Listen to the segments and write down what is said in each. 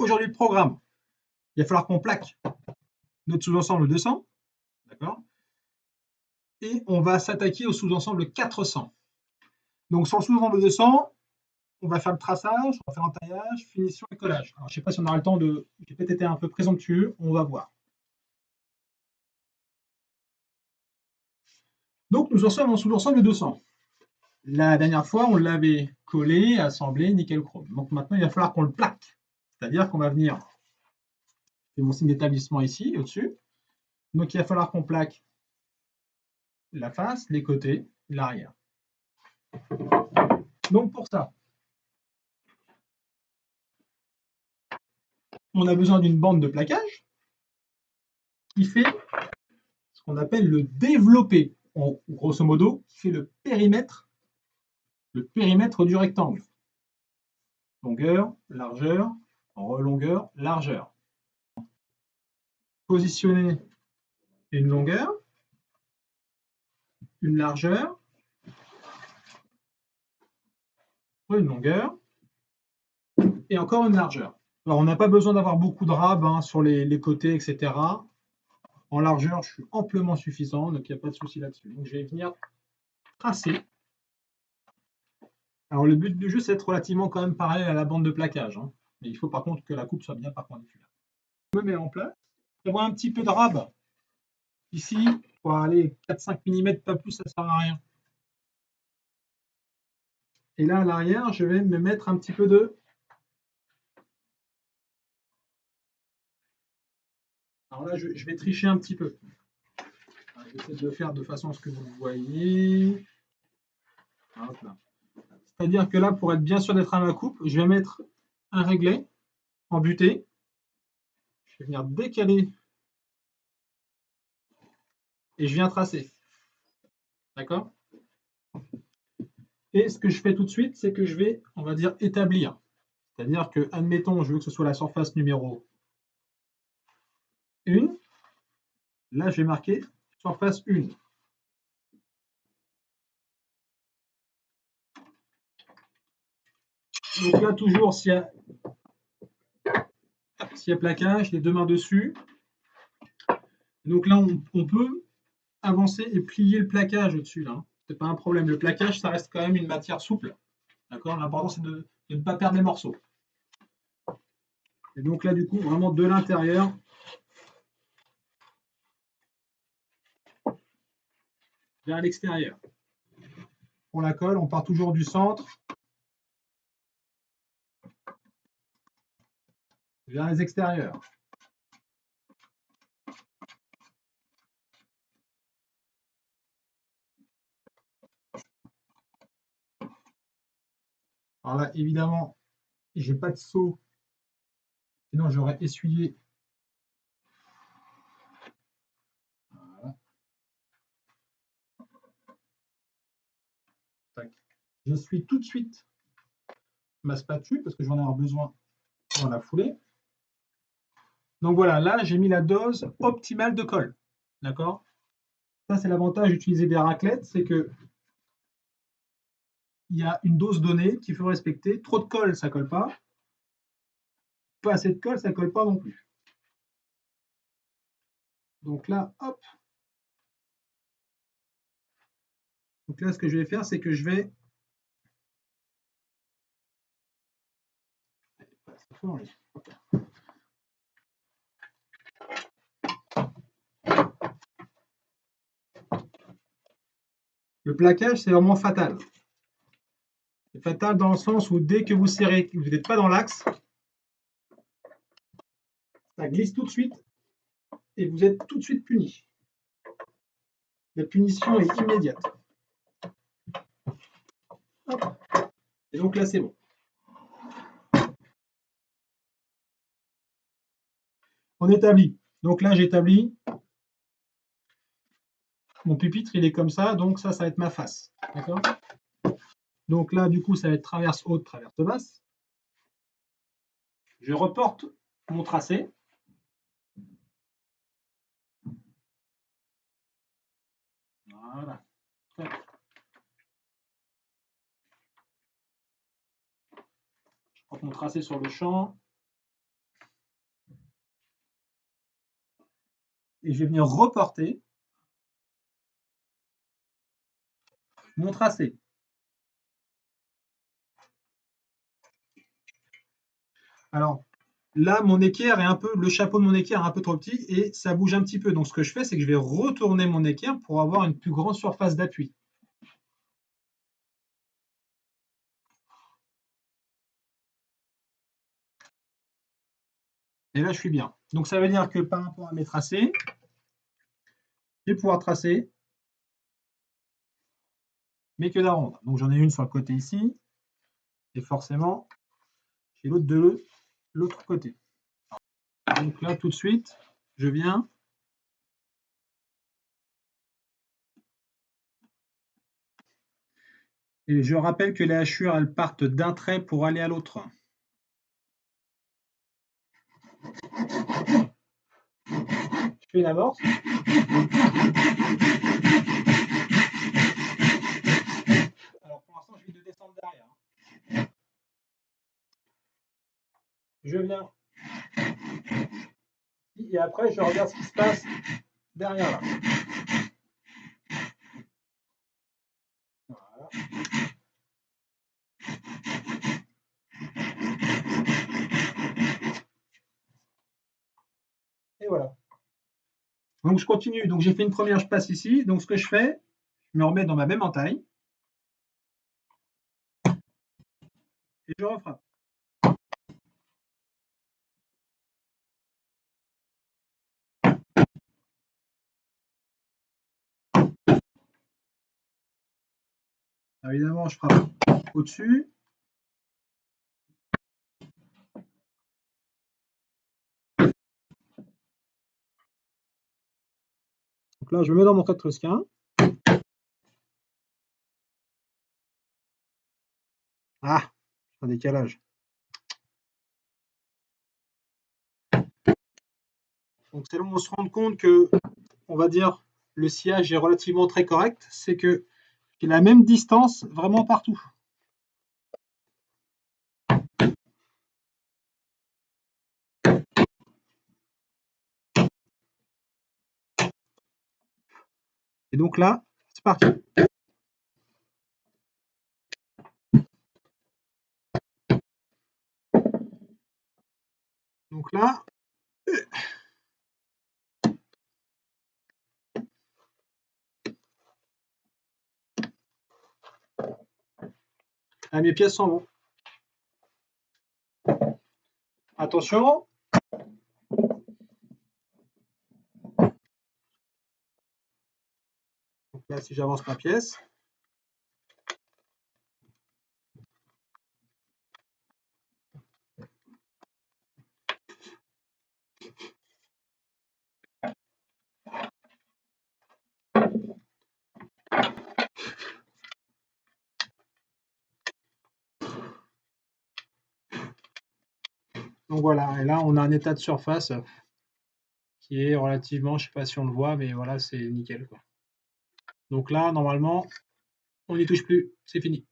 aujourd'hui, le programme, il va falloir qu'on plaque notre sous-ensemble 200, d'accord? Et on va s'attaquer au sous-ensemble 400. Donc, sur le sous-ensemble 200, on va faire le traçage, on va faire l'entaillage, finition et collage. Alors, je ne sais pas si on aura le temps de... J'ai peut-être été un peu présomptueux, on va voir. Donc, nous en sommes en sous-ensemble 200. La dernière fois, on l'avait collé, assemblé, nickel chrome. Donc, maintenant, il va falloir qu'on le plaque. C'est-à-dire qu'on va venir... C'est mon signe d'établissement ici, au-dessus. Donc, il va falloir qu'on plaque la face, les côtés, l'arrière. Donc, pour ça, on a besoin d'une bande de plaquage qui fait ce qu'on appelle le développé. Grosso modo, qui fait le périmètre du rectangle. Longueur, largeur, longueur, largeur. Positionner une longueur, une largeur, une longueur, et encore une largeur. Alors, on n'a pas besoin d'avoir beaucoup de rab sur les côtés, etc. En largeur, je suis amplement suffisant, donc il n'y a pas de souci là-dessus. Donc, je vais venir tracer. Alors, le but du jeu, c'est d'être relativement quand même parallèle à la bande de plaquage. Mais il faut par contre que la coupe soit bien perpendiculaire. Je me mets en place. Je vais avoir un petit peu de rab ici, pour aller 4-5 mm, pas plus, ça ne sert à rien. Et là, à l'arrière, je vais me mettre un petit peu de... Alors là, je vais tricher un petit peu. Je vais essayer de le faire de façon à ce que vous voyez. C'est-à-dire que là, pour être bien sûr d'être à ma coupe, je vais mettre un réglet en butée. Je vais venir décaler et je viens tracer. D'accord? Et ce que je fais tout de suite, c'est que je vais, on va dire, établir. C'est-à-dire que, admettons, je veux que ce soit la surface numéro 1. Là, je vais marquer surface 1. Donc là, toujours, s'il y a plaquage, les deux mains dessus. Donc là, on peut avancer et plier le plaquage au-dessus. Ce n'est pas un problème. Le plaquage, ça reste quand même une matière souple. D'accord? L'important, c'est de ne pas perdre les morceaux. Et donc là, du coup, vraiment de l'intérieur, vers l'extérieur. Pour la colle, on part toujours du centre vers les extérieurs. Alors là, évidemment, j'ai pas de seau, sinon j'aurais essuyé. Voilà. J'essuie tout de suite ma spatule parce que je vais en avoir besoin dans la foulée. Donc voilà, là j'ai mis la dose optimale de colle. D'accord? Ça, c'est l'avantage d'utiliser des raclettes, c'est que il y a une dose donnée qu'il faut respecter. Trop de colle, ça ne colle pas. Pas assez de colle, ça ne colle pas non plus. Donc là, hop. Donc là, ce que je vais faire, c'est que je vais... Le plaquage, c'est vraiment fatal. C'est fatal dans le sens où dès que vous serrez, vous n'êtes pas dans l'axe, ça glisse tout de suite et vous êtes tout de suite puni. La punition est immédiate. Hop. Et donc là, c'est bon. On établit. Donc là, j'établis. Mon pupitre, il est comme ça, donc ça va être ma face. D'accord? Donc là, du coup, ça va être traverse haute, traverse basse. Je reporte mon tracé. Voilà. Je porte mon tracé sur le champ. et je vais venir reporter mon tracé. Alors là, mon équerre est un peu, le chapeau de mon équerre est un peu trop petit et ça bouge un petit peu. Donc ce que je fais, c'est que je vais retourner mon équerre pour avoir une plus grande surface d'appui. Et là, je suis bien. Donc ça veut dire que par rapport à mes tracés, je vais pouvoir tracer mes queues d'aronde. Donc j'en ai une sur le côté ici, et forcément, j'ai l'autre de l'autre côté. Donc là, tout de suite, je viens. Et je rappelle que les hachures, elles partent d'un trait pour aller à l'autre. Je fais une amorce. Alors pour l'instant, je vais de descendre derrière. Je viens. Et après, je regarde ce qui se passe derrière là. Voilà. Et voilà. Donc je continue. Donc j'ai fait une première, je passe ici. Donc ce que je fais, je me remets dans ma même entaille. Et je refrappe. Alors, évidemment, je frappe au-dessus. Donc là, je me mets dans mon trait de Trusquin. Ah, un décalage. Donc c'est là où on se rend compte que, on va dire, le sciage est relativement très correct. C'est que j'ai la même distance vraiment partout. Et donc là, c'est parti. Donc là, mes pièces sont bon. Attention. Donc là, si j'avance ma pièce. Donc voilà, et là, on a un état de surface qui est relativement, je ne sais pas si on le voit, mais voilà, c'est nickel, quoi. Donc là, normalement, on n'y touche plus, c'est fini.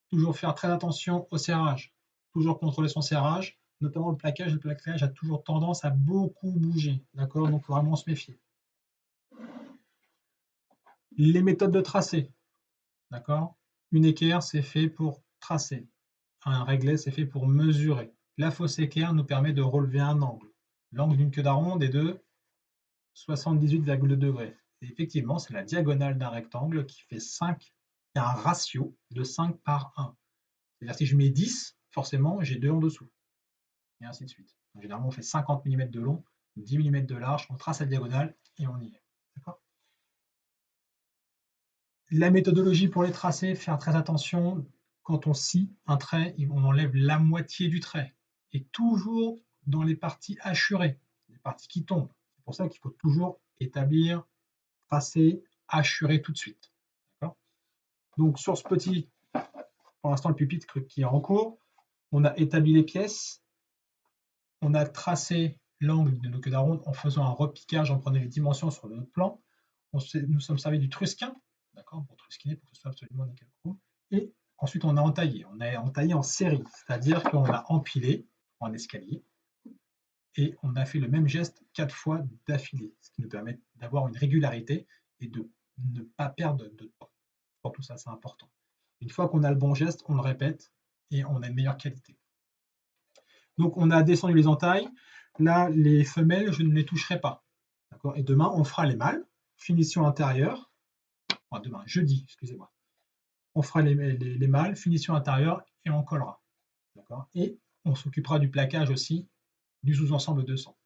Toujours faire très attention au serrage. Toujours contrôler son serrage, notamment le plaquage. Le plaquage a toujours tendance à beaucoup bouger, d'accord? Donc, il faut vraiment se méfier. Les méthodes de tracé, d'accord? Une équerre, c'est fait pour tracer. Un réglet, c'est fait pour mesurer. La fausse équerre nous permet de relever un angle. L'angle d'une queue d'aronde est de 78,2 degrés. Et effectivement, c'est la diagonale d'un rectangle qui fait 5, il y a un ratio de 5 par 1. C'est-à-dire si je mets 10, forcément, j'ai 2 en dessous. Et ainsi de suite. Donc, généralement, on fait 50 mm de long, 10 mm de large, on trace la diagonale et on y est. La méthodologie pour les tracés, faire très attention, quand on scie un trait, on enlève la moitié du trait. Et toujours dans les parties hachurées, les parties qui tombent. C'est pour ça qu'il faut toujours établir, tracer, hachurer tout de suite. Donc sur ce petit, pour l'instant le pupitre qui est en cours, on a établi les pièces, on a tracé l'angle de nos queues d'aronde en faisant un repiquage, en prenant les dimensions sur notre plan. Nous sommes servis du Trusquin, d'accord, pour trusquiner pour que ce soit absolument nickel. Et ensuite, on a entaillé. On a entaillé en série, c'est-à-dire qu'on a empilé en escalier. et on a fait le même geste 4 fois d'affilée, ce qui nous permet d'avoir une régularité et de ne pas perdre de temps. Pour tout ça, c'est important. Une fois qu'on a le bon geste, on le répète et on a une meilleure qualité. Donc on a descendu les entailles. Là, les femelles, je ne les toucherai pas. Et demain, on fera les mâles, finition intérieure. Enfin, demain, jeudi, excusez-moi. On fera les mâles, finition intérieure et on collera. Et on s'occupera du plaquage aussi du sous-ensemble 200.